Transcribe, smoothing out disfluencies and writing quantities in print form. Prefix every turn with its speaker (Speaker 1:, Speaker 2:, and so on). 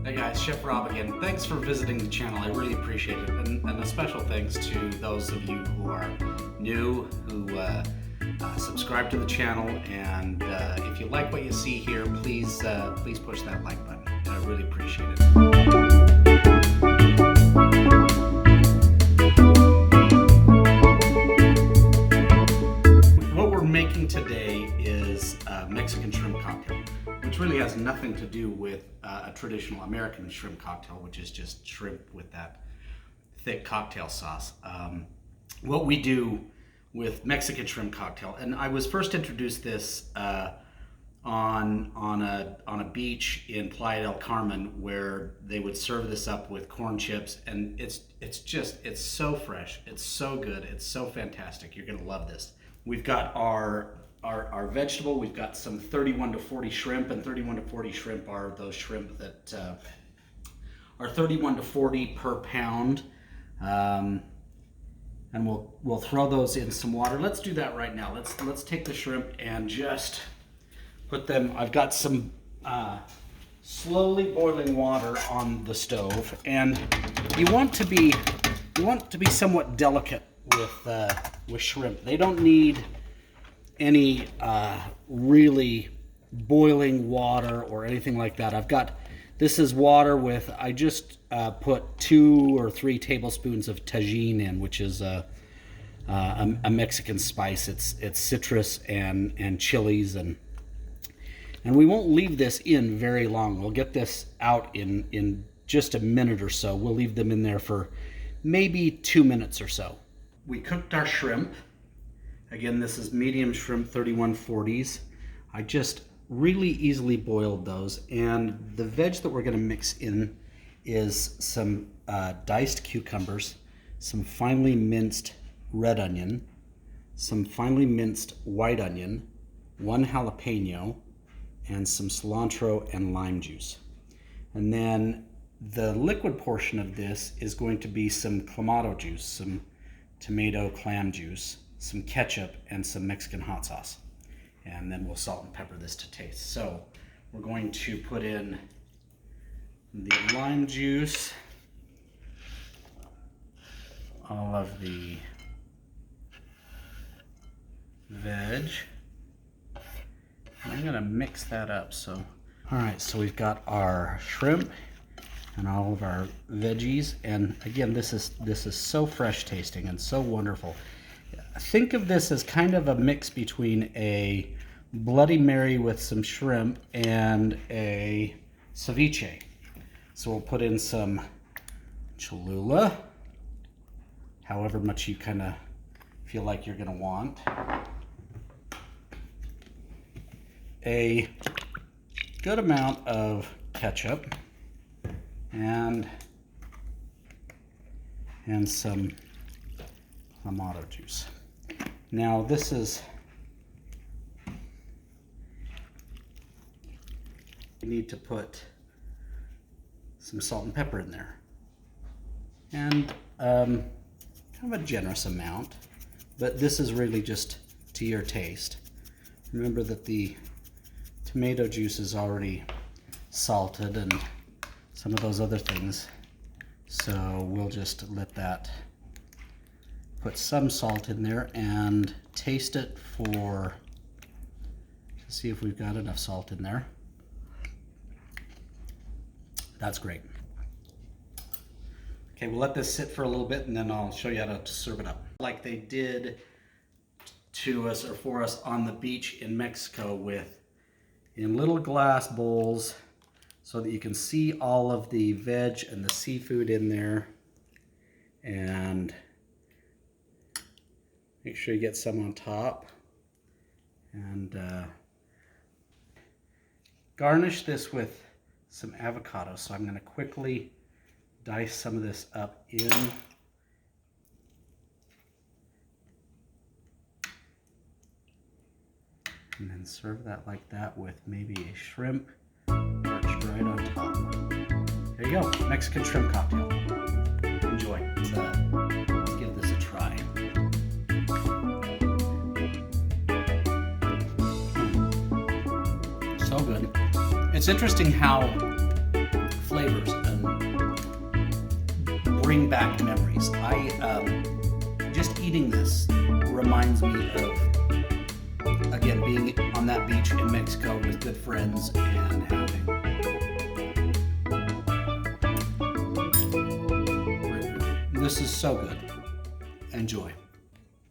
Speaker 1: Hey guys, Chef Rob again. Thanks for visiting the channel. I really appreciate it. And a special thanks to those of you who are new, who subscribe to the channel. And if you like what you see here, please push that like button. I really appreciate it. What we're making today is a Mexican shrimp cocktail, which really has nothing to do with a traditional American shrimp cocktail, which is just shrimp with that thick cocktail sauce. What we do with Mexican shrimp cocktail, and I was first introduced this on a beach in Playa del Carmen, where they would serve this up with corn chips, and it's so fresh, it's so good, it's so fantastic. You're gonna love this. We've got our vegetable. We've got some 31 to 40 shrimp, and 31 to 40 shrimp are those shrimp that are 31 to 40 per pound. And we'll throw those in some water. Let's do that right now. Let's take the shrimp and just put them. I've got some slowly boiling water on the stove, and you want to be somewhat delicate with shrimp. They don't need any really boiling water or anything like that. This is water with, I just put 2 or 3 tablespoons of Tajín in, which is a Mexican spice. It's citrus and chilies, and we won't leave this in very long. We'll get this out in just a minute or so. We'll leave them in there for maybe 2 minutes or so. We cooked our shrimp. Again, this is medium shrimp 3140s. I just really easily boiled those, and the veg that we're going to mix in is some diced cucumbers, some finely minced red onion, some finely minced white onion, 1 jalapeno, and some cilantro and lime juice. And then the liquid portion of this is going to be some clamato juice, some tomato clam juice, some ketchup, and some Mexican hot sauce. And then we'll salt and pepper this to taste. So we're going to put in the lime juice, all of the veg. I'm gonna mix that up. So, all right, so we've got our shrimp and all of our veggies. And again, this is so fresh tasting and so wonderful. Think of this as kind of a mix between a Bloody Mary with some shrimp and a ceviche. So we'll put in some Cholula, however much you kind of feel like you're gonna want. A good amount of ketchup and some clamato juice. Now this is, you need to put some salt and pepper in there, and kind of a generous amount, but this is really just to your taste. Remember that the tomato juice is already salted and some of those other things, so we'll just let that, put some salt in there and taste it to see if we've got enough salt in there. That's great. Okay, we'll let this sit for a little bit, and then I'll show you how to serve it up. Like they did to us or for us on the beach in Mexico, in little glass bowls, so that you can see all of the veg and the seafood in there. And make sure you get some on top, and garnish this with some avocado. So I'm going to quickly dice some of this up in. And then serve that like that with maybe a shrimp perched right on top. There you go, Mexican shrimp cocktail. Enjoy. Let's give this a try. So good. It's interesting how flavors and bring back memories. Just eating this reminds me of, again, being on that beach in Mexico with good friends and having. This is so good. Enjoy.